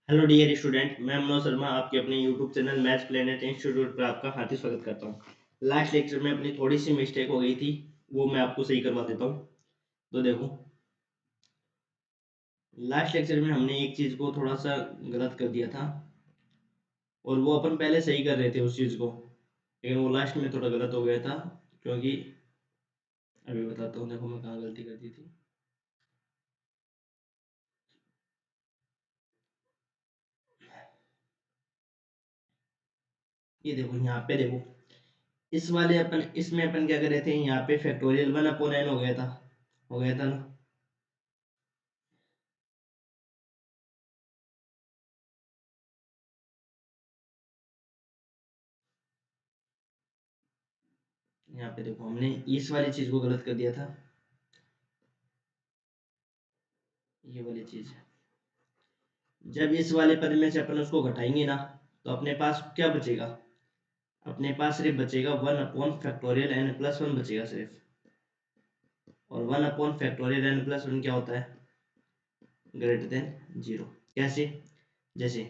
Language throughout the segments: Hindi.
हेलो डियर स्टूडेंट, मैं मनोज शर्मा आपके अपने YouTube channel maths planet institute पर आपका हार्दिक स्वागत करता हूँ। लास्ट लेक्चर में अपनी थोड़ी सी मिस्टेक हो गई थी, वो मैं आपको सही करवा देता हूँ। तो देखो, लास्ट लेक्चर में हमने एक चीज़ को थोड़ा सा गलत कर दिया था और वो अपन पहले सही कर रहे थे उस चीज़ को, लेकिन वो लास्ट में थोड़ा गलत हो गया था। क्योंकि अभी बताता हूँ, देखो मैं कहाँ गलती कर दी थी। ये देखो, यहाँ पे देखो, इसमें अपन क्या कर रहे थे, यहाँ पे फैक्टोरियल 1/n हो गया था ना। यहाँ पे देखो, हमने इस वाली चीज को गलत कर दिया था। ये वाली चीज, जब इस वाले पद में से अपन उसको घटाएंगे ना, तो अपने पास क्या बचेगा? अपने पास सिर्फ बचेगा 1/(n+1) बचेगा सिर्फ। और 1/(n+1) क्या होता है? >0। कैसे? जैसे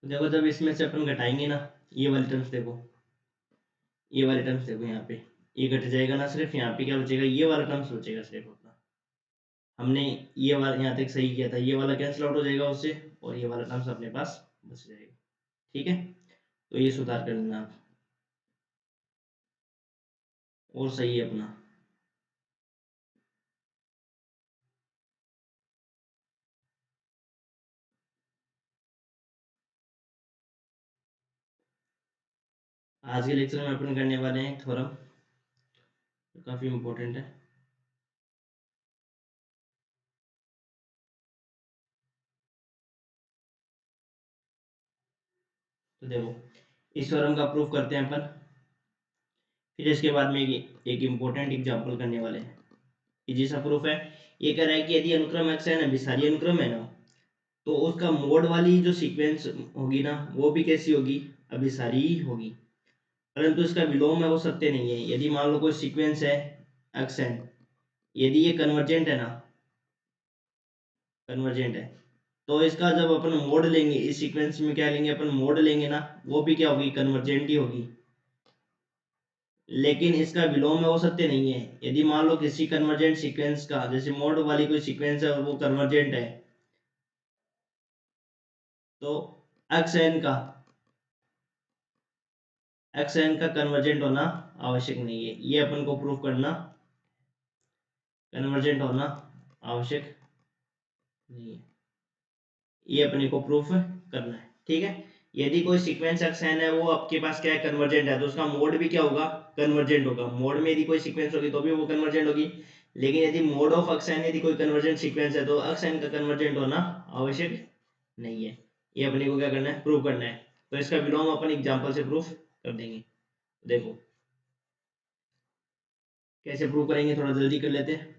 देखो, जब इसमें से अपन घटाएंगे ना, ये वाली टर्म्स देखो, ये वाले टर्म्स देखो, यहाँ पे ये घट जाएगा ना, सिर्फ यहाँ पे क्या बचेगा? ये वाला टर्म्स बचेगा सिर्फ अपना। हमने ये वाला यहाँ तक सही किया था, ये वाला कैंसिल आउट हो जाएगा उससे, और ये वाला टर्म्स अपने पास बच जाएगा। ठीक है, तो ये सुधार कर लेना आप, और सही है अपना। आज के लेक्चर में अपन करने वाले हैं थ्योरम, जो काफ़ी इम्पोर्टेंट है। तो देखो, इस थ्योरम का प्रूफ करते हैं अपन, फिर इसके बाद में एक इम्पोर्टेंट एग्जांपल करने वाले हैं। इजी सा प्रूफ है। ये कह रहा है कि यदि अनुक्रम x है ना, अभिसारी अनुक्रम है ना, तो उसका मोड वाली जो सीक्वेंस होगी ना, वो भी कैसी होगी? अभिसारी ही होगी। परंतु इसका विलोम है वो सत्य नहीं है। यदि मान लो कोई सीक्वेंस है x n, यदि ये कन्वर्जेंट है ना, कन्वर्जेंट है, तो इसका जब अपन मोड लेंगे, इस सीक्वेंस में क्या लेंगे अपन? मोड लेंगे ना, वो भी क्या होगी? कन्वर्जेंट ही होगी। लेकिन इसका विलोम है वो सत्य नहीं है। यदि मान लो किसी कन्वर्जेंट सीक्वेंस का, जैसे मोड वाली कोई सीक्वेंस है और वो कन्वर्जेंट है, तो एक्स एन का कन्वर्जेंट होना आवश्यक नहीं है। ये अपन को प्रूफ करना, कन्वर्जेंट होना आवश्यक नहीं है, ये अपने को प्रूफ करना है। ठीक है, यदि कोई सीक्वेंस एक्स एन है, वो आपके पास क्या है? कन्वर्जेंट है, तो उसका मोड भी क्या होगा? कन्वर्जेंट होगा। मोड में यदि कोई सीक्वेंस होगी तो भी वो कन्वर्जेंट होगी। लेकिन यदि मोड ऑफ एक्स एन, यदि कोई कन्वर्जेंट सीक्वेंस है, तो एक्स एन का कन्वर्जेंट होना आवश्यक नहीं है। ये अपने को क्या करना है? प्रूव करना है। तो इसका विलोम अपन एग्जाम्पल से प्रूफ कर देंगे। देखो कैसे प्रूव करेंगे, थोड़ा जल्दी कर लेते हैं।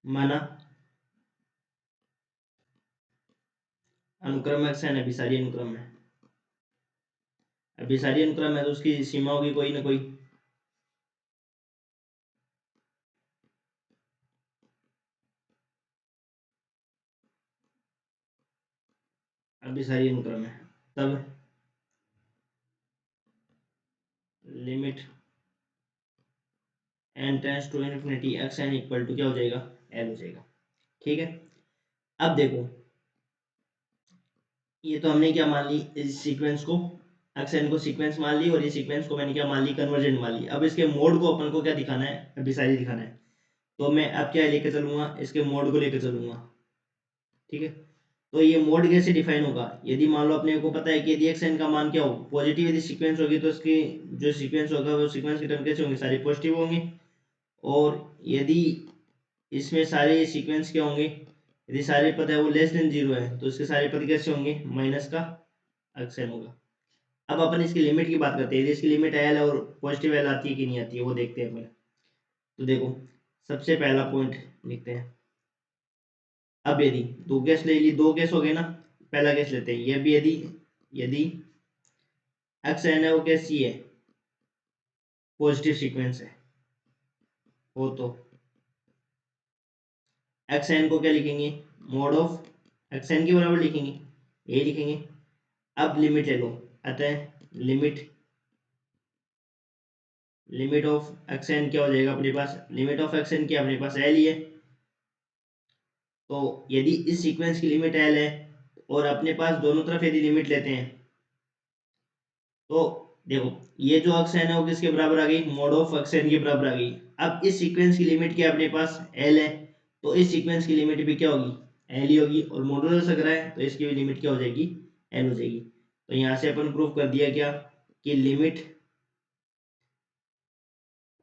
माना अनुक्रम एक्स एन अभिसारी अनुक्रम है, अभिसारी अनुक्रम है, तो उसकी सीमा होगी कोई ना कोई। अभिसारी अनुक्रम है, तब limit n tends to infinity x n equal to क्या हो जाएगा? l हो जाएगा। ठीक है, अब देखो, ये तो हमने क्या मान ली, इस सीक्वेंस को एक्सएन को सीक्वेंस मान ली, और ये सीक्वेंस को मैंने क्या मान ली, कन्वर्जेंट मान ली। अब इसके मोड को अपन को क्या दिखाना है, अभिसारी दिखाना है। तो मैं अब क्या लेकर चलूंगा, इसके मोड को लेकर चलूंगा। ठीक है, तो ये मोड कैसे डिफाइन होगा, यदि मान लो अपने को पता है कि यदि एक्सएन का मान क्या हो, पॉजिटिव यदि सीक्वेंस होगी तो इसकी जो सीक्वेंस होगा वो सीक्वेंस के टर्म कैसे होंगे, सारे पॉजिटिव होंगे। और यदि इसमें सारे सीक्वेंस क्या होंगे, यदि सारे पद है वो लेस देन जीरो है, तो इसके सारे पद कैसे होंगे, माइनस का एक्सएन होगा। अब अपन इसकी लिमिट की बात करते हैं, यदि इसकी लिमिट एल और पॉजिटिव एल आती है कि नहीं आती है वो देखते हैं अपन। तो देखो, सबसे पहला पॉइंट लिखते हैं। अब यदि दो केस ले ली, दो केस हो गए ना, पहला केस लेते हैं, ये भी यदि यदि एक्स एन है वो कैसी है, पॉजिटिव सीक्वेंस है हो, तो एक्स एन को क्या लिखेंगे, मोड ऑफ एक्स एन के बराबर लिखेंगे, ये लिखेंगे। अब लिमिट ले लो, अतः limit limit of x n क्या हो जाएगा अपने पास, लिमिट ऑफ एक्स एन क्या अपने पास एल ही है। तो यदि इस सीक्वेंस की लिमिट एल है और अपने पास दोनों तरफ यदि लिमिट लेते हैं, तो देखो ये जो एक्स एन है वो किसके बराबर आ गई, मोड ऑफ एक्स एन के बराबर आ गई। अब इस सीक्वेंस की लिमिट क्या अपने पास एल है, तो इस सीक्वेंस की लिमिट भी क्या होगी, एल ही होगी, और मॉडुलस अगर है तो इसकी भी लिमिट क्या हो जाएगी, एल हो जाएगी। तो यहाँ से अपन प्रूव कर दिया क्या, कि limit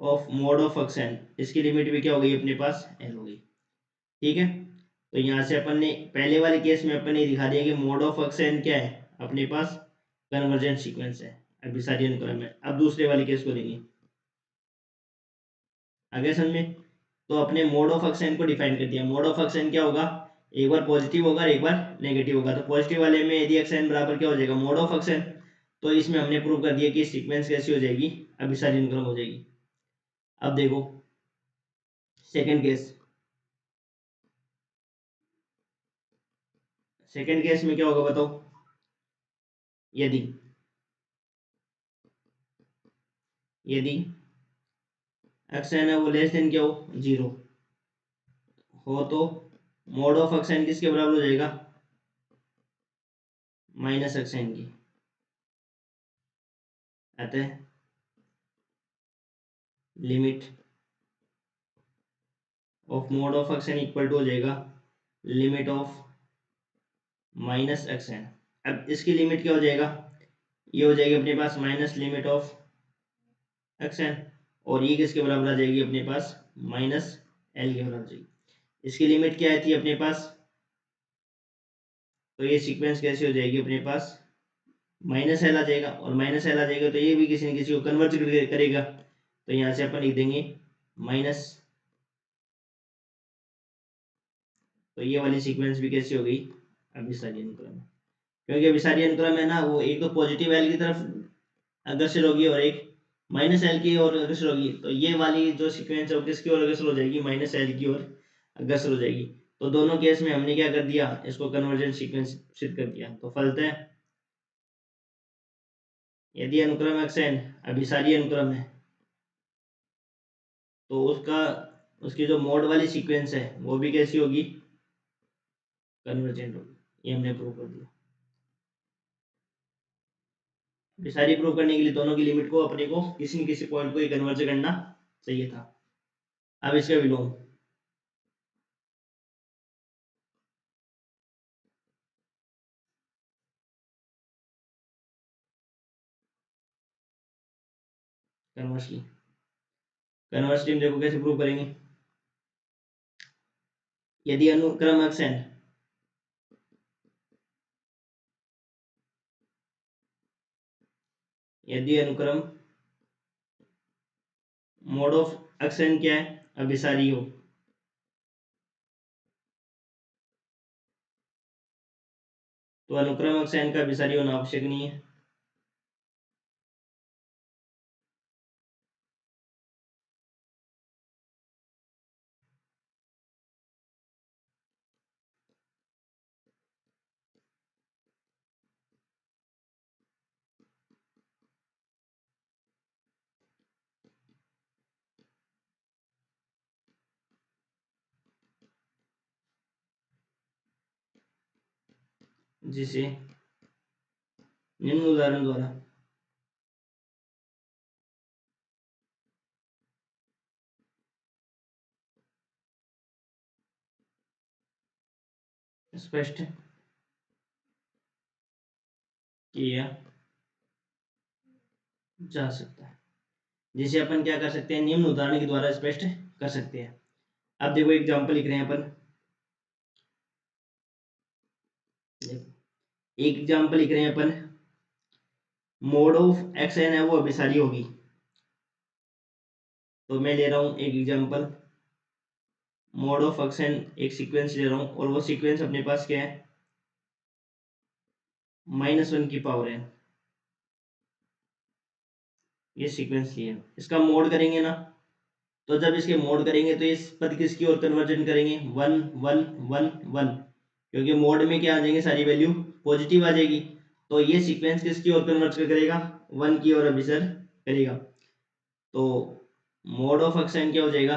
of mod of x n, इसकी लिमिट भी क्या हो गई अपने पास, एल हो गई। ठीक है, तो यहाँ से अपन ने पहले वाले केस में अपन ने दिखा दिया कि मोड ऑफ एक्स एन क्या है अपने पास, कन्वर्जेंट सीक्वेंस है, अभिसारी अनुक्रम है। अब दूसरे वाले केस को लेंगे, आगे समझ में। तो अपने मोड ऑफ एक्शन को डिफाइन कर दिया, मोड ऑफ एक्शन क्या होगा, एक बार पॉजिटिव होगा एक बार नेगेटिव होगा। तो पॉजिटिव वाले में यदि एक्शन बराबर क्या हो जाएगा, मोड ऑफ एक्शन, तो इसमें हमने प्रूव कर दिया कि सीक्वेंस कैसी हो जाएगी, अभिसारी अनुक्रम हो जाएगी। अब देखो सेकंड केस, सेकंड केस में क्या होगा बताओ, यदि यदि एक्शन है वो लेस देन क्या हो, जीरो हो, तो मोड ऑफ एक्शन किसके बराबर हो जाएगा, माइनस एक्शन की। अतः limit of mod of x n equal to हो जाएगा limit of minus x n. अब इसकी लिमिट क्या हो जाएगा, ये हो जाएगी अपने पास minus limit of x n, और ये किसके बराबर आ जाएगी अपने पास, माइनस एल के बराबर आ जाएगी। इसकी लिमिट क्या आई थी अपने पास, तो ये सीक्वेंस कैसी हो जाएगी अपने पास, माइनस एल आ जाएगा, और माइनस एल आ जाएगा तो ये भी किसी न किसी को कन्वर्ट करेगा। तो यहाँ से अपन लिख देंगे माइनस, तो ये वाली सीक्वेंस भी कैसी हो गई, अभिसारी अनुक्रम है। क्योंकि अभिसारी अनुक्रम है ना, वो एक तो पॉजिटिव एल की तरफ अग्रसर होगी और एक माइनस एल की ओर अग्रसर होगी। तो ये वाली जो सीक्वेंस है वो किसकी ओर अग्रसर हो जाएगी, माइनस एल की ओर अग्रसर हो जाएगी। तो दोनों केस में हमने क्या कर दिया, इसको कन्वर्जेंट सीक्वेंस सिद्ध कर दिया। तो फलतः यदि अनुक्रम एक्सएन अभिसारी अनुक्रम है, तो उसका उसकी जो मोड वाली सीक्वेंस है वो भी कैसी होगी, कन्वर्जेंट होगी। ये हमने प्रूव कर दिया। अभिसारी प्रूव करने के लिए दोनों की लिमिट को अपने को किसी न किसी पॉइंट को कन्वर्ज करना चाहिए था। अब इसका विलोम, कन्वर्सली कन्वर्सली हम देखो कैसे प्रूव करेंगे। यदि अनुक्रम एक्सएन यदि अनुक्रम मोड ऑफ एक्शन क्या है, अभिसारी हो, तो अनुक्रम एक्शन का अभिसारी होना आवश्यक नहीं है। जिसे निम्न उदाहरण द्वारा स्पष्ट किया जा सकता है, जिसे अपन क्या कर सकते हैं, निम्न उदाहरण के द्वारा स्पष्ट कर सकते हैं। अब देखो एग्जाम्पल लिख रहे हैं अपन, एक एग्जाम्पल लिख रहे हैं अपन, मोड ऑफ एक्स एन है वो अभिसारी होगी। तो मैं ले रहा हूं एक example, mod of x n एक सीक्वेंस ले रहा हूं और वो सीक्वेंस अपने पास क्या है, -1 की पावर है, ये सीक्वेंस लिया है। इसका मोड करेंगे ना, तो जब इसके मोड करेंगे तो इस पद किसकी ओर कन्वर्जन करेंगे, 1 1 1 1, क्योंकि मोड में क्या आ जाएंगे, सारी वैल्यू पॉजिटिव आ जाएगी। तो ये सीक्वेंस किसकी ओर कन्वर्ज करेगा, 1 की ओर अभिसर करेगा। तो मोड ऑफ एक्शन क्या हो जाएगा,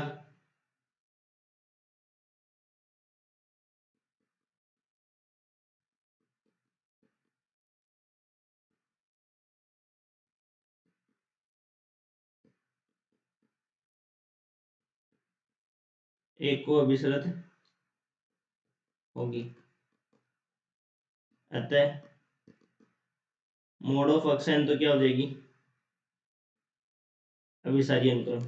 एक को अभिसरत होगी। अतः मोड ऑफ एक्शन तो क्या हो जाएगी, अभिसारी अनुक्रम।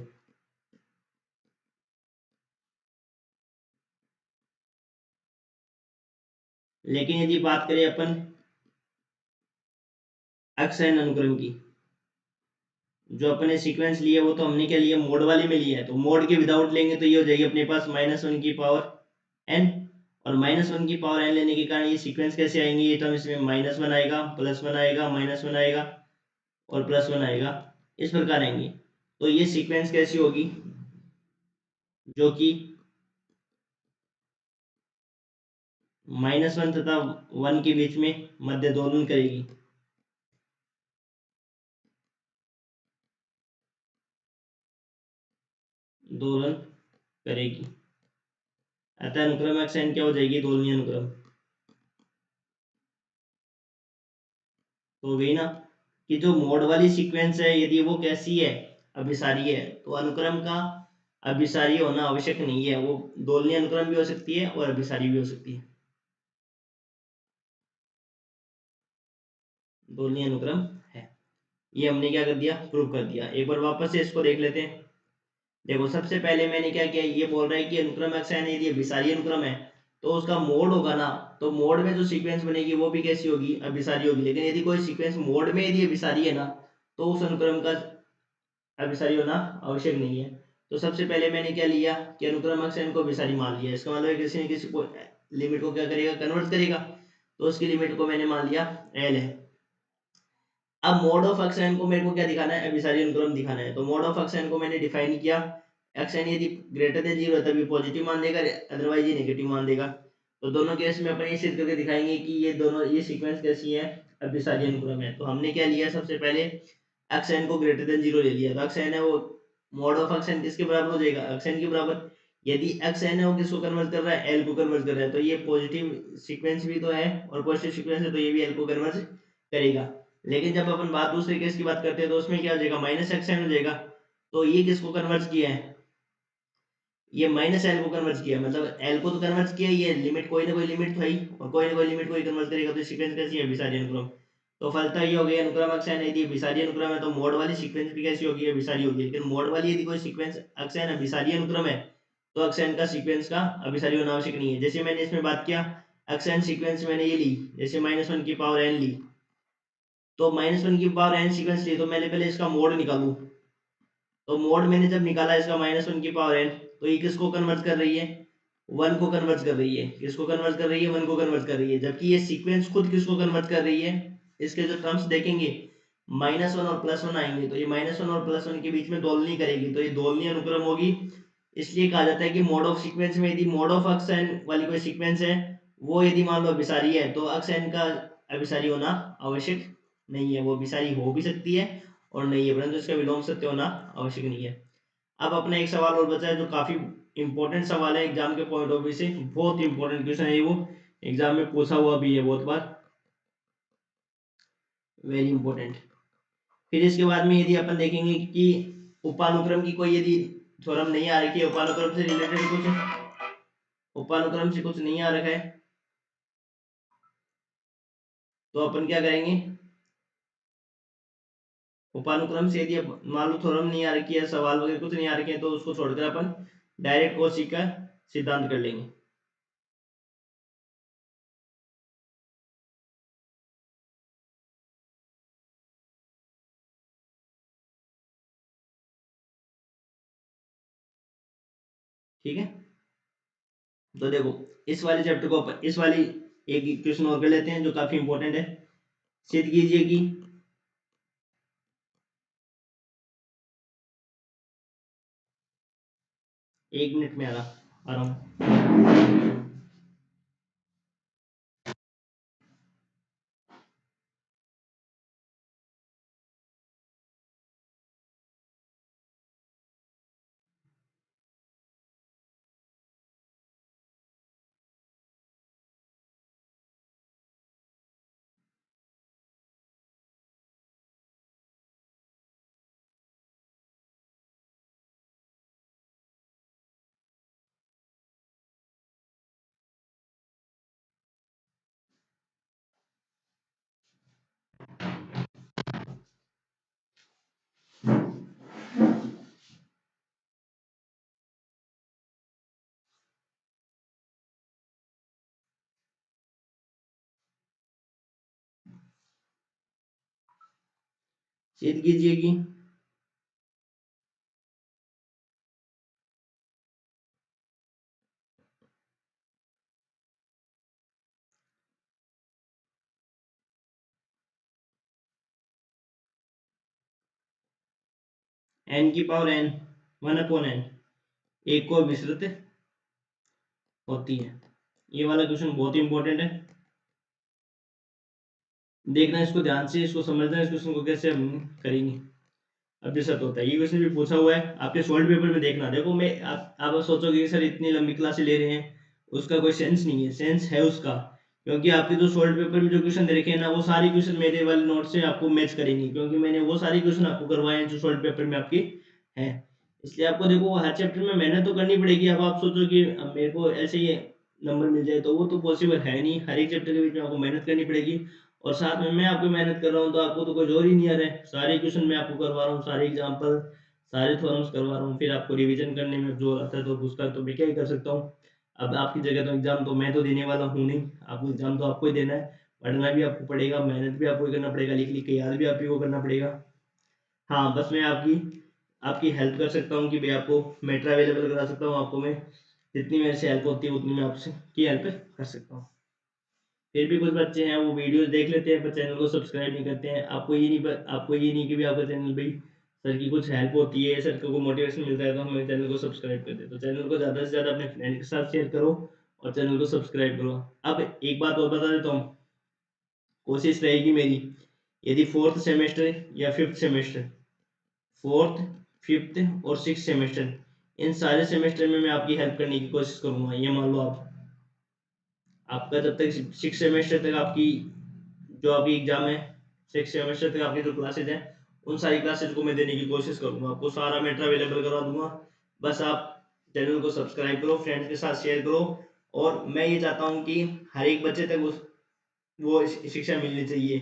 लेकिन यदि बात करें अपन एक्शन अनुक्रम की, जो अपने सीक्वेंस लिए वो तो हमने क्या लिया, मोड वाले में लिया है, तो मोड के विदाउट लेंगे तो ये हो जाएगी अपने पास -1 की पावर n, और -1 की पावर n लेने के कारण ये सीक्वेंस कैसे आएंगे, ये टर्म इसमें -1 आएगा, +1 आएगा, -1 आएगा और +1 आएगा, इस प्रकार आएंगे। तो ये सीक्वेंस कैसी होगी, जो कि -1 तथा 1 के बीच में मध्य दोलन करेगी। दोलन करेगी। अतः अनुक्रम एक्शन क्या हो जाएगी, दोलनीय अनुक्रम। तो हो गई ना, कि जो मोड वाली सीक्वेंस है यदि वो कैसी है, अभिसारी है, तो अनुक्रम का अभिसारी होना आवश्यक नहीं है, वो दोलनीय अनुक्रम भी हो सकती है और अभिसारी भी हो सकती है। दोलनीय अनुक्रम है, ये हमने क्या कर दिया, प्रूव कर दिया। एक बार वापस से इसको देख लेते हैं। देखो सबसे पहले मैंने क्या किया, ये बोल रहा है कि अनुक्रम एक्शन यदि अभिसारी अनुक्रम है तो उसका मोड होगा ना, तो मोड में जो सीक्वेंस बनेगी वो भी कैसी होगी, अभिसारी होगी। लेकिन यदि कोई सीक्वेंस मोड में यदि अभिसारी है ना, तो उस अनुक्रम का अभिसारी होना आवश्यक नहीं है। तो सबसे पहले मैंने क्या लिया कि अनुक्रम एक्शन को अभिसारी मान लिया, इसका मतलब किसी न किसी को लिमिट को क्या करेगा, कन्वर्ट करेगा। तो उसकी लिमिट को मैंने मान लिया एल है। अब मोड ऑफ एक्शन को मेरे को क्या दिखाना है, अभिसारी अनुक्रम दिखाना है। तो मोड ऑफ एक्शन को मैंने डिफाइन किया, एक्शन यदि ग्रेटर देन 0 है तभी पॉजिटिव मान देगा, अदरवाइज ये नेगेटिव मान देगा। तो दोनों केस में अपन ये सिद्ध करके दिखाएंगे कि ये दोनों, ये सीक्वेंस कैसी है, अभिसारी अनुक्रम है। तो हमने क्या लिया, सबसे पहले एक्शन को ग्रेटर देन 0 ले लिया, तो एक्शन है वो मोड ऑफ एक्शन किसके बराबर हो जाएगा, एक्शन के बराबर। यदि एक्शन है वो किसको कन्वर्ट कर रहा है, एल को कन्वर्ट कर रहा है, तो ये पॉजिटिव सीक्वेंस भी तो है और पॉजिटिव सीक्वेंस है, तो ये भी एल को कन्वर्ट करेगा। लेकिन जब अपन बात दूसरे केस की बात करते हैं तो उसमें क्या हो जाएगा, माइनस एक्शन हो जाएगा। तो ये किसको कन्वर्ट किया है, ये माइनस एल को कन्वर्ट किया, मतलब एल को तो कन्वर्ट किया, ये लिमिट कोई ना कोई लिमिट तो है ही, और कोई ना कोई लिमिट को ही कन्वर्ट करेगा, तो सीक्वेंस कैसी है, अभिसारी अनुक्रम। तो फलतः ये हो गया अनुक्रम एक्शन यदि अभिसारी अनुक्रम है तो मोड वाली सीक्वेंस भी कैसी होगी, अभिसारी होगी। लेकिन मोड वाली यदि कोई सीक्वेंस एक्शन अभिसारी अनुक्रम है तो एक्शन का सीक्वेंस का अभिसारी होना आवश्यक नहीं है। जैसे मैंने इसमें बात किया, एक्शन सीक्वेंस मैंने ये ली, जैसे -1 की पावर n ली, तो -1 की पावर n सीक्वेंस ली, तो मैंने पहले इसका मोड निकालू। तो मोड मैंने जब निकाला इसका -1 की पावर n, तो ये किसको कन्वर्ट कर रही है, 1 को कन्वर्ट कर रही है। किसको कन्वर्ट कर रही है, 1 को कन्वर्ट कर रही है। जबकि ये सीक्वेंस खुद किसको कन्वर्ट कर रही है, इसके जो टर्म्स देखेंगे -1 और +1 आएंगे, तो ये -1 और +1 के बीच में दोलनी करेगी, तो ये दोलनी अनुक्रम होगी। इसलिए कहा जाता है कि मोड ऑफ सीक्वेंस में यदि मोड ऑफ एक्शन वाली कोई सीक्वेंस है, वो यदि मान लो अभिसारी है, तो एक्शन का अभिसारी होना आवश्यक नहीं है। वो अभिसारी हो भी सकती है और नहीं है, परंतु इसका विलोम सत्य होना आवश्यक नहीं है। अब अपना एक सवाल और बचा है जो काफी इंपॉर्टेंट सवाल है एग्जाम के पॉइंट ऑफ व्यू से, बहुत इंपॉर्टेंट क्वेश्चन है वो, एग्जाम में पूछा हुआ भी है बहुत बार। Very important. फिर इसके बाद में यदि अपन देखेंगे कि उपानुक्रम की कोई यदि थ्योरम नहीं आ रखी है, उपानुक्रम से रिलेटेड कुछ, उपानुक्रम से कुछ नहीं आ रखा है, तो अपन क्या करेंगे, उपानुक्रम से यदि मान लो थ्योरम नहीं आ रखी है, सवाल वगैरह कुछ नहीं आ रखे हैं, तो उसको छोड़कर अपन डायरेक्ट कौशिक का सिद्धांत कर लेंगे। ठीक है, तो देखो इस वाले चैप्टर को अपन इस वाली एक क्वेश्चन और कर लेते हैं जो काफी इंपॉर्टेंट है। सिद्ध कीजिए कि एक मिनट में आ रहा हूँ। सिद्ध कीजिए कि n की पावर n 1/n एक को विस्तृत होती है। ये वाला क्वेश्चन बहुत ही इंपॉर्टेंट है, देखना इसको ध्यान से, इसको समझना, इस क्वेश्चन को कैसे हम करेंगे। अब जैसा तो होता है, ये क्वेश्चन भी पूछा हुआ है आपके सॉल्व पेपर में, देखना। देखो मैं आप सोचोगे कि सर इतनी लंबी क्लासें ले रहे हैं, उसका कोई सेंस नहीं है। सेंस है उसका, क्योंकि आपके जो सॉल्व पेपर में जो क्वेश्चन दे रखे हैं ना, वो सारे क्वेश्चन मेरे वाले नोट से आपको मैच करेंगे, क्योंकि मैंने वो सारे क्वेश्चन आपको करवाए हैं जो सॉल्व पेपर में आपके हैं। इसलिए आपको देखो हर चैप्टर में मेहनत तो करनी पड़ेगी। अब आप सोचो कि अब मेरे को ऐसे ही नंबर मिल जाए, तो वो तो पॉसिबल है नहीं। हर एक चैप्टर के बीच में आपको मेहनत करनी पड़ेगी, और साथ में मैं आपको मेहनत कर रहा हूँ, तो आपको तो कोई जोर ही नहीं आ रहा है। सारे क्वेश्चन मैं आपको करवा रहा हूँ, सारे एग्जाम्पल, सारे थ्योरम्स करवा रहा हूँ, फिर आपको रिवीजन करने में जोर आता है, तो उसका तो मैं क्या ही कर सकता हूँ। अब आपकी जगह तो एग्जाम तो मैं तो देने वाला हूँ नहीं, आपको एग्जाम तो आपको ही देना है। पढ़ना भी आपको पड़ेगा, मेहनत भी आपको ही करना पड़ेगा, लिख लिख के याद भी आप ही को करना पड़ेगा। हाँ, बस मैं आपकी आपकी हेल्प कर सकता हूँ कि भाई आपको मेटर अवेलेबल करा सकता हूँ, आपको मैं जितनी मेरे से हेल्प होती है उतनी मैं आपसे की हेल्प कर सकता हूँ। फिर भी कुछ बच्चे हैं वो वीडियोस देख लेते हैं पर चैनल को सब्सक्राइब नहीं करते हैं। आपको ये नहीं कि भी आपका चैनल भाई सर की कुछ हेल्प होती है, सर को मोटिवेशन मिलता है, तो हमें चैनल को सब्सक्राइब कर दे। तो चैनल को ज़्यादा से ज़्यादा अपने फ्रेंड के साथ शेयर करो और चैनल को सब्सक्राइब करो। अब एक बात और बता देता हूँ, कोशिश रहेगी मेरी, यदि फोर्थ सेमेस्टर या फिफ्थ सेमेस्टर, फोर्थ, फिफ्थ और सिक्स सेमेस्टर, इन सारे सेमेस्टर में मैं आपकी हेल्प करने की कोशिश करूंगा। ये मान लो आपका जब तक सिक्स सेमेस्टर तक आपकी जो अभी एग्जाम है, सिक्स सेमेस्टर तक आपकी जो क्लासेज हैं, उन सारी क्लासेज को मैं देने की कोशिश करूंगा, आपको सारा मैटर अवेलेबल करवा दूंगा। बस आप चैनल को सब्सक्राइब करो, फ्रेंड्स के साथ शेयर करो, और मैं ये चाहता हूँ कि हर एक बच्चे तक वो शिक्षा मिलनी चाहिए।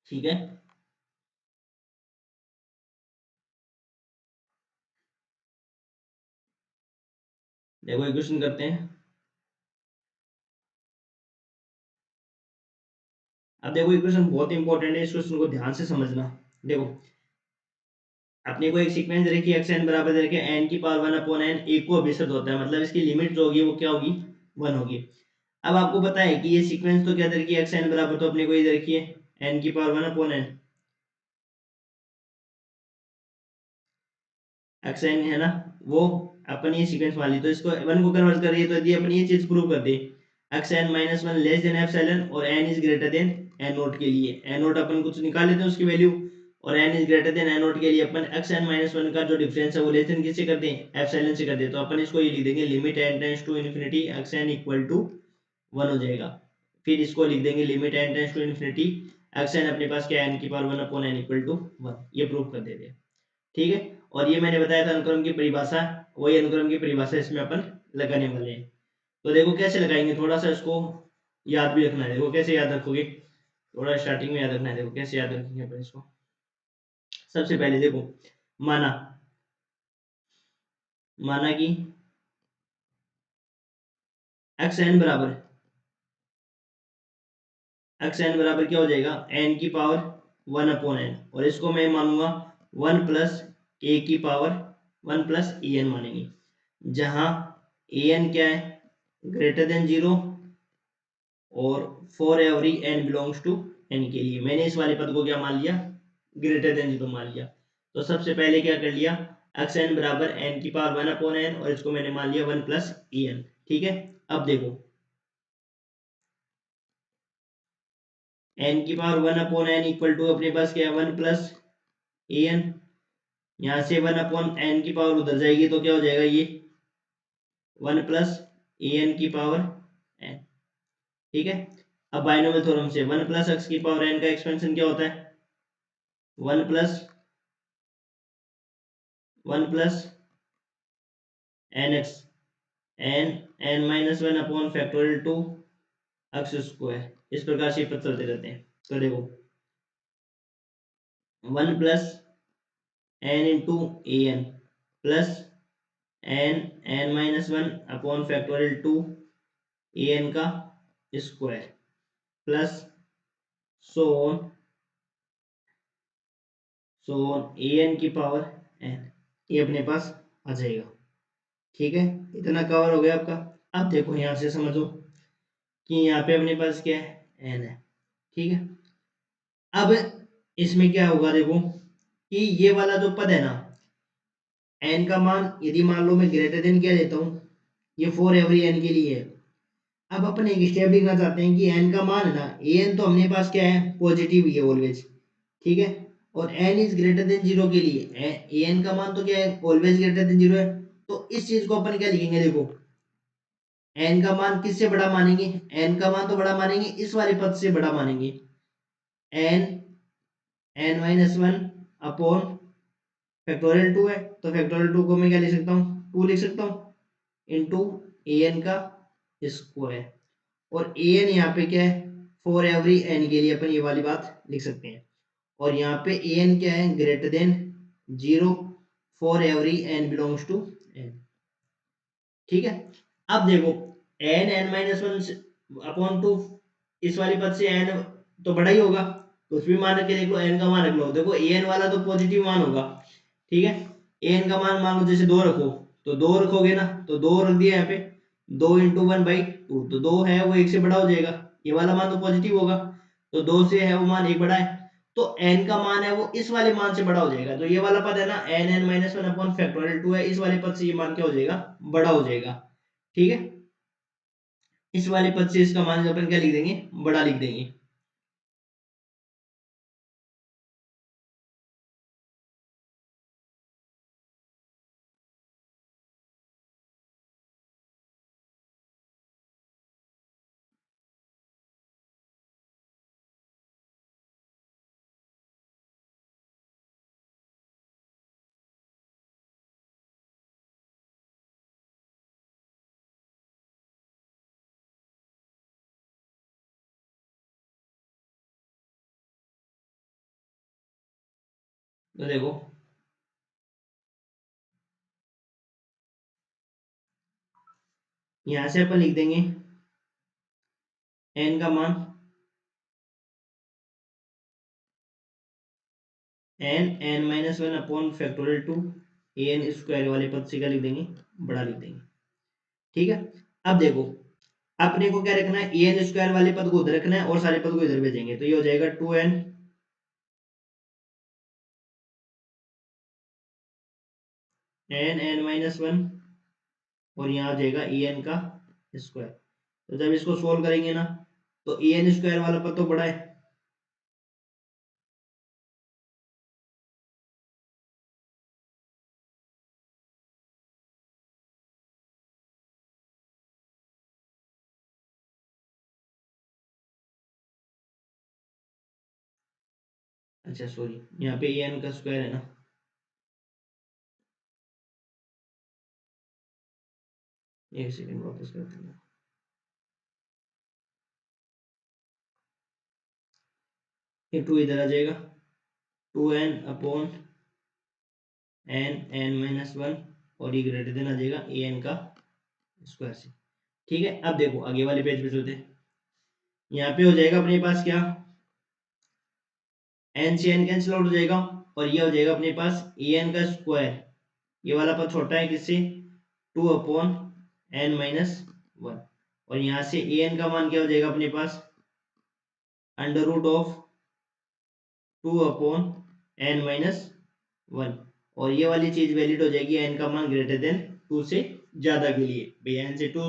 ठीक है, देखो एक क्वेश्चन करते हैं। अब देखो ये क्वेश्चन बहुत इंपॉर्टेंट है, इस क्वेश्चन को ध्यान से समझना। देखो अपने को एक सीक्वेंस दे रखी है, एक्स एन बराबर दे रखे एन की पावर 1/n, एक को अभिसत होता है, मतलब इसकी लिमिट जो होगी वो क्या होगी, 1 होगी। अब आपको पता है कि ये सीक्वेंस तो क्या दे रखी है, एक्स एन बराबर तो अपने को ये दे रखी है एन की पावर 1/n, एक्स एन है ना, वो अपन ये सीक्वेंस मान ली, तो इसको 1 को कन्वर्ट कर रही है, तो यदि अपन ये चीज प्रूव कर दे, x n minus one less than epsilon और n is greater than n naught के लिए, एन नोट अपन कुछ निकाल लेते हैं उसकी वैल्यू, और n is greater than n naught के लिए अपन एक्स एन माइनस वन का जो डिफरेंस है वो लेस देन किससे कर दें, एप्सिलॉन से कर दें। तो अपन इसको ये लिख देंगे limit n tends to infinity x n equal to 1 हो जाएगा। फिर इसको लिख देंगे limit n tends to infinity x n अपने पास क्या n की power 1 upon n equal to 1, ये प्रूव कर देते हैं। ठीक है, और ये मैंने बताया था अनुक्रम की परिभाषा, वही अनुक्रम की परिभाषा इसमें अपन लगाने वाले हैं। तो देखो कैसे लगाएंगे, थोड़ा सा इसको याद भी रखना है। देखो कैसे याद रखोगे, थोड़ा स्टार्टिंग में याद रखना है। देखो कैसे याद रखेंगे अपन इसको। सबसे पहले देखो, माना माना कि एक्स एन बराबर क्या हो जाएगा, एन की पावर 1 अपॉन एन, और इसको मैं मानूंगा 1 प्लस ए की पावर 1 प्लस ए एन मानेंगे, जहां ए एन क्या है, ग्रेटर देन 0, और for every n belongs to n के लिए मैंने इस वाले पद को क्या मान लिया, ग्रेटर देन 0 मान लिया। तो सबसे पहले क्या कर लिया, एक्स एन बराबर एन की पावर 1 अपॉन एन, और इसको मैंने मान लिया 1 प्लस ए एन। ठीक है, अब देखो एन की power 1 upon n equal to अपने पास क्या है 1 प्लस ए एन, यहाँ से 1 अपॉन एन की पावर उधर जाएगी तो क्या हो जाएगा, ये 1 प्लस ए एन की पावर एन। ठीक है, अब बाइनोमियल थ्योरम से 1 प्लस एक्स की पावर एन का एक्सपेंशन क्या होता है, 1 plus n x, n n minus 1 upon factorial 2 x square. इस प्रकार से पद चलते रहते हैं। तो देखो 1 plus n into a n plus n n minus 1 upon factorial 2 a n का square plus so a n की पावर एन, ये अपने पास आ जाएगा। ठीक है, इतना कवर हो गया आपका। अब देखो यहाँ से समझो कि यहाँ पे अपने पास क्या है, एन है। ठीक है, अब इसमें क्या होगा, देखो कि ये वाला जो पद है ना, एन का मान यदि मान लो मैं ग्रेटर देन क्या लेता हूँ, ये फॉर एवरी एन के लिए है। अब अपन एक स्टेप लिखना चाहते हैं कि एन का मान है ना, ए एन तो अपने पास क्या है, पॉजिटिव ही है ऑलवेज। ठीक है, और एन इज ग्रेटर देन 0 के लिए ए एन का मान तो क्या है, ऑलवेज ग्रेटर देन 0 है। तो इस चीज को अपन क्या लिखेंगे, देखो एन का मान किससे बड़ा मानेंगे, एन का मान तो बड़ा मानेंगे इस वाले पद से बड़ा मानेंगे, n n minus 1 upon factorial 2 है, तो फैक्टोरियल 2 को मैं क्या लिख सकता हूँ, 2 लिख सकता हूँ इंटू ए एन का स्क्वायर, और ए एन यहाँ पे क्या है, फॉर एवरी एन के लिए अपन ये वाली बात लिख सकते हैं, और यहाँ पे ए एन क्या है, greater than 0 for every n belongs to n. ठीक है, अब देखो एन एन माइनस 1 अपॉन 2, इस वाली पद से एन तो बड़ा ही होगा, कुछ भी मान के देख लो, एन का मान रख लो। देखो ए एन वाला तो पॉजिटिव मान होगा। ठीक है, ए एन का मान मान लो जैसे 2 रखो, तो 2 रखोगे ना, तो 2 रख दिया यहाँ पे, 2 इंटू 1/2, तो 2 है वो 1 से बड़ा हो जाएगा, ये वाला मान तो पॉजिटिव होगा, तो 2 से है वो मान 1 बड़ा है, तो n का मान है वो इस वाले मान से बड़ा हो जाएगा। तो ये वाला पद है ना, n n minus 1 upon factorial 2 है, इस वाले पद से ये मान क्या हो जाएगा, बड़ा हो जाएगा। ठीक है, इस वाले पद से इसका मान अपन क्या लिख देंगे, बड़ा लिख देंगे। तो देखो यहां से अपन लिख देंगे n का मान n n minus 1 upon factorial 2 a N square वाले पद से क्या लिख देंगे, बड़ा लिख देंगे। ठीक है, अब देखो अपने को क्या रखना है, ए एन स्क्वायर वाले पद को उधर रखना है और सारे पद को इधर भेजेंगे, तो ये हो जाएगा 2n n n माइनस 1, और यहाँ आ जाएगा ए एन का स्क्वायर। तो जब इसको सोल्व करेंगे ना, तो ए एन स्क्वायर वाला पद तो बड़ा है, अच्छा सॉरी, यहाँ पे एन का स्क्वायर है ना, एक सेकंड वापस करते हैं। ये टू इधर आ जाएगा, 2n/n n-1, और ये ग्रेटर देन आ जाएगा an का स्क्वायर से। ठीक है, अब देखो आगे वाले पेज पे चलते हैं। यहाँ पे हो जाएगा अपने पास क्या, n से n कैंसिल आउट हो जाएगा, और ये हो जाएगा अपने पास an का स्क्वायर, ये वाला पद छोटा है किससे, 2/n-1, और यहाँ से an का मान क्या हो जाएगा अपने पास, √2/n-1, और ये वाली चीज वैलिड हो जाएगी n का मान ग्रेटर देन 2 से ज्यादा के लिए। भैया n से 2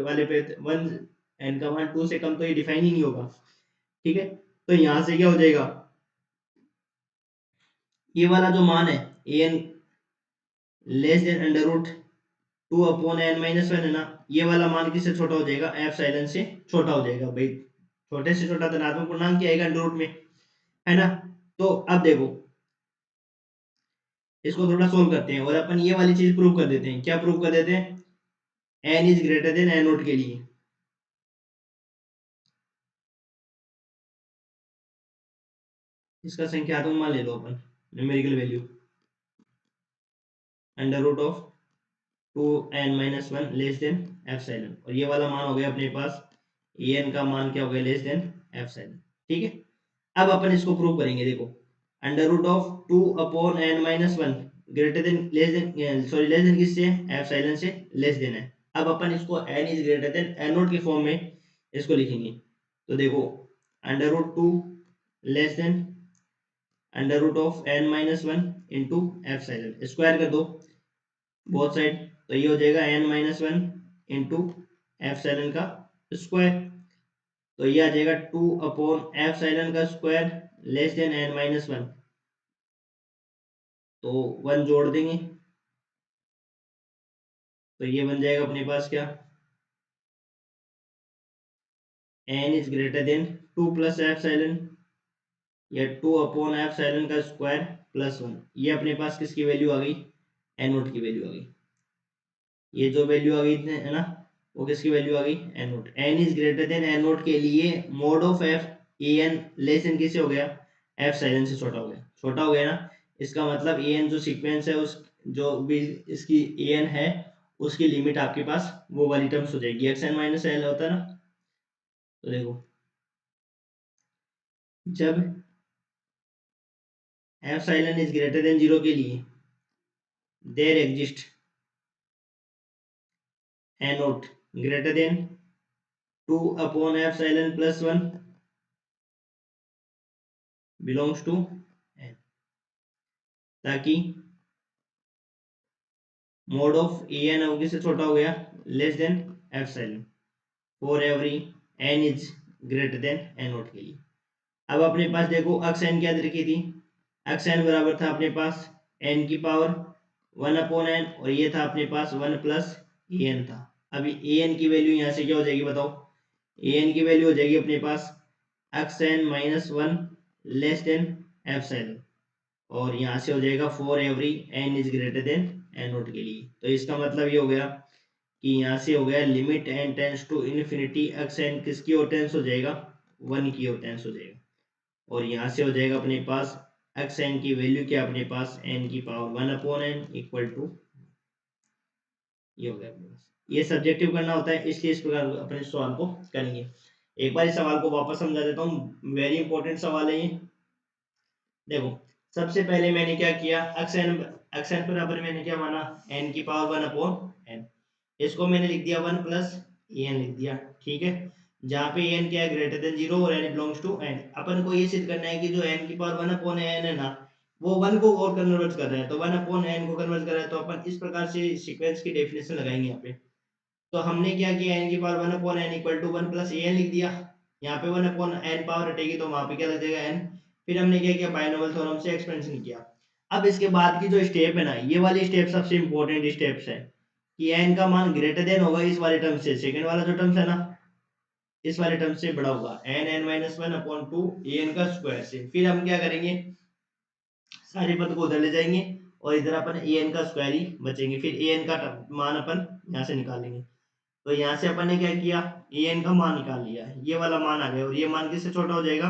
वाले पे 1, n का मान 2 से कम तो ये डिफाइन ही नहीं होगा। ठीक है, तो यहाँ से क्या हो जाएगा, ये वाला जो मान है an लेस देन √2/n-1 है ना, ये वाला मान किससे छोटा हो जाएगा, एप्सिलॉन से छोटा हो जाएगा। भाई छोटे से छोटा धनात्मक पूर्णांक क्या आएगा, अंडर रूट में, है ना। तो अब देखो इसको थोड़ा सोल्व करते हैं, और अपन ये वाली चीज प्रूव कर देते हैं। क्या प्रूव कर देते हैं, n is greater than n naught के लिए। इसका संख्यात्मक मान ले लो अपन, numerical value, √2n-1 less than epsilon, और ये वाला मान हो गया अपने पास en का मान क्या हो गया, लेस देन एप्सिलॉन। ठीक है, अब अपन इसको प्रूव करेंगे। देखो √2/n-1 greater than less than, sorry less than किससे, एप्सिलॉन से लेस देन है। अब अपन इसको n is greater than n note की फॉर्म में इसको लिखेंगे। तो देखो √2 less than √n-1 into epsilon, square कर दो बोथ साइड, तो ये हो जाएगा n-1 इंटू एप्सिलॉन का स्क्वायर, तो ये आ जाएगा 2/एप्सिलॉन का स्क्वायर लेस देन n-1, तो 1 जोड़ देंगे, तो ये बन जाएगा अपने पास क्या, n is greater then 2 plus epsilon, या 2/एप्सिलॉन का स्क्वायर प्लस 1, ये अपने पास किसकी वैल्यू आ गई, n नोट की वैल्यू आ गई। ये जो वैल्यू आ गई है ना, वो किसकी वैल्यू आ गई, n note. n is greater than n naught के लिए mode of f en less than किससे हो गया, एप्सिलॉन से छोटा हो गया, छोटा हो गया ना। इसका मतलब en जो सीक्वेंस है, उस जो भी इसकी en है, उसकी लिमिट आपके पास वो वाली टर्म्स हो जाएगी, xn-l होता है ना। तो देखो जब एप्सिलॉन इज ग्रेटर देन 0 के लिए there exist n naught greater than 2/एप्सिलॉन प्लस 1 बिलोंग्स टू n, ताकि मोड ऑफ en होगी से छोटा हो गया, less than epsilon, for every n is greater than n naught के लिए। अब अपने पास देखो अक्स n क्या रखी थी, अक्स n बराबर था अपने पास n की पावर 1/n, और ये था अपने पास 1 प्लस en था। अभी an की वैल्यू यहाँ से क्या हो जाएगी बताओ, an की वैल्यू हो जाएगी अपने पास अक्स n-1 लेस देन एप्सिलॉन, और यहाँ से हो जाएगा for every n is greater than n naught के लिए। तो इसका मतलब ये हो गया कि यहाँ से हो गया limit n tends to infinity x n किसकी ओर टेंस हो जाएगा, 1 की ओर टेंस हो जाएगा, और यहाँ से हो जाएगा अपने पास एक्स n की वैल्यू क्या, अपने पास n की पावर 1/n इक्वल टू, ये हो गया अपने पास। ये सब्जेक्टिव करना होता है, इसलिए इस प्रकार अपने सवाल को करेंगे। एक बार इस सवाल को वापस समझा देता हूँ, वेरी इंपॉर्टेंट सवाल है ये। देखो सबसे पहले मैंने क्या किया, एक्स एन बराबर मैंने क्या माना, n की पावर 1/n, इसको मैंने लिख दिया 1 प्लस en लिख दिया। ठीक है, जहाँ पे n क्या है, ग्रेटर देन 0 और n बिलोंग्स टू n। अपन को ये सिद्ध करना है कि जो n की पावर 1/n है ना, वो 1 को और कन्वर्ट कर रहा है, तो 1/n को कन्वर्ट कर रहा है, तो अपन इस प्रकार से सीक्वेंस की डेफिनेशन लगाएंगे यहाँ पे। तो हमने क्या किया, n की power 1/n equal to 1 plus en लिख दिया, यहाँ पे 1/n पावर हटेगी तो वहां पे क्या लग जाएगा n। फिर हमने क्या किया, बायनोमियल थ्योरम से एक्सपेंशन किया। अब इसके बाद की जो स्टेप है ना, ये वाली स्टेप सबसे इंपॉर्टेंट स्टेप्स है, कि n का मान ग्रेटर देन होगा इस वाले टर्म से, सेकंड वाला जो टर्म्स है ना, इस वाले टर्म से बड़ा होगा, n n-1/2 an का स्क्वायर से। फिर हम क्या करेंगे, सारे पद को उधर ले जाएंगे और इधर अपन ए एन का स्क्वायर ही बचेंगे, फिर ए एन का मान अपन यहाँ से निकालेंगे। तो यहाँ से अपन ने क्या किया, ए एन का मान निकाल लिया, ये वाला मान आ गया और ये मान किससे छोटा हो जाएगा,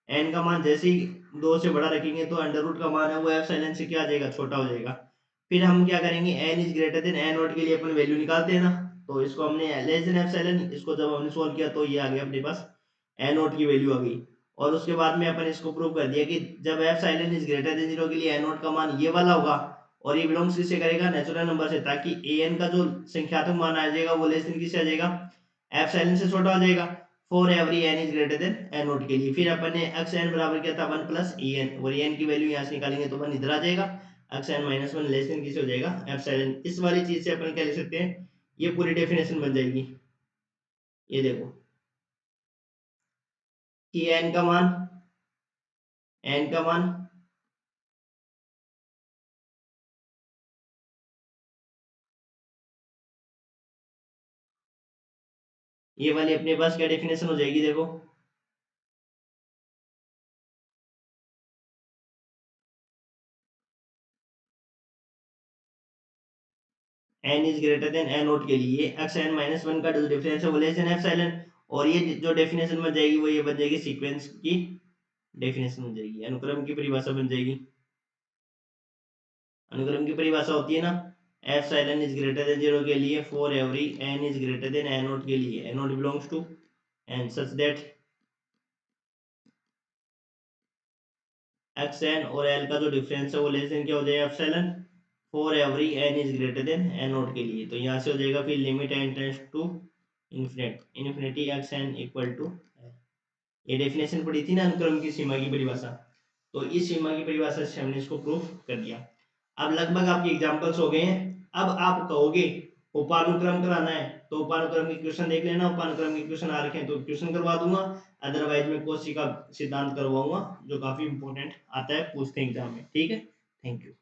एन का मान जैसे ही 2 से बड़ा रखेंगे तो अंडर रूट का मान है वो एप्सिलॉन से क्या आ जाएगा, छोटा हो जाएगा। फिर हम क्या करेंगे, n is greater than n naught के लिए अपन वैल्यू निकालते हैं ना, तो इसको हमने लेस देन एप्सिलॉन, इसको जब हमने सोल्व किया तो ये आ गया अपने पास एन नॉट की वैल्यू आ गई। और उसके बाद में अपन इसको प्रूव कर दिया कि जब एप्सिलॉन इज ग्रेटर देन 0 के लिए एन नॉट का मान ये वाला होगा और ये बिलोंग्स किससे करेगा, नेचुरल नंबर से, ताकि ए एन का जो संख्यात्मक मान आ जाएगा वो लेस देन किससे आ जाएगा, एप्सिलॉन से छोटा हो जाएगा for every n is greater than n naught के लिए। फिर अपन ने एक्स एन बराबर किया था 1 प्लस ई एन, और एन की वैल्यू यहाँ से निकालेंगे तो 1 इधर आ जाएगा, x n minus 1 less than किसे हो जाएगा, एप्सिलॉन। इस वाली चीज से अपन क्या लिख सकते हैं, ये पूरी डेफिनेशन बन जाएगी। ये देखो कि एन का मान ये वाली अपने पास क्या डेफिनेशन हो जाएगी, देखो n is greater than n naught के लिए एक्स एन माइनस 1 का जो डिफरेंस है वो लेस देन एप्सिलॉन, और ये जो डेफिनेशन बन जाएगी वो ये बन जाएगी सीक्वेंस की डेफिनेशन बन जाएगी, अनुक्रम की परिभाषा बन जाएगी। अनुक्रम की परिभाषा होती है ना, एप्सिलॉन इज ग्रेटर देन 0 के लिए for every n is greater than n naught के लिए, n naught belongs to n such that x n और एल का जो डिफरेंस है वो लेस देन क्या हो जाएगा, epsilon, for every n is greater than n naught के लिए। तो यहाँ से हो जाएगा फिर limit n tends to infinity x n equal to, ये डेफिनेशन पड़ी थी ना अनुक्रम की सीमा की परिभाषा, तो इस सीमा की परिभाषा से हमने इसको प्रूफ कर दिया। अब लगभग आपके एग्जांपल्स हो गए हैं। अब आप कहोगे उपानुक्रम कराना है तो उपानुक्रम के क्वेश्चन देख लेना, उपानुक्रम के क्वेश्चन आ रखे हैं तो क्वेश्चन करवा दूंगा, अदरवाइज मैं कोशी का सिद्धांत करवाऊंगा जो काफी इंपॉर्टेंट आता है, पूछते हैं एग्जाम में। ठीक है, थैंक यू।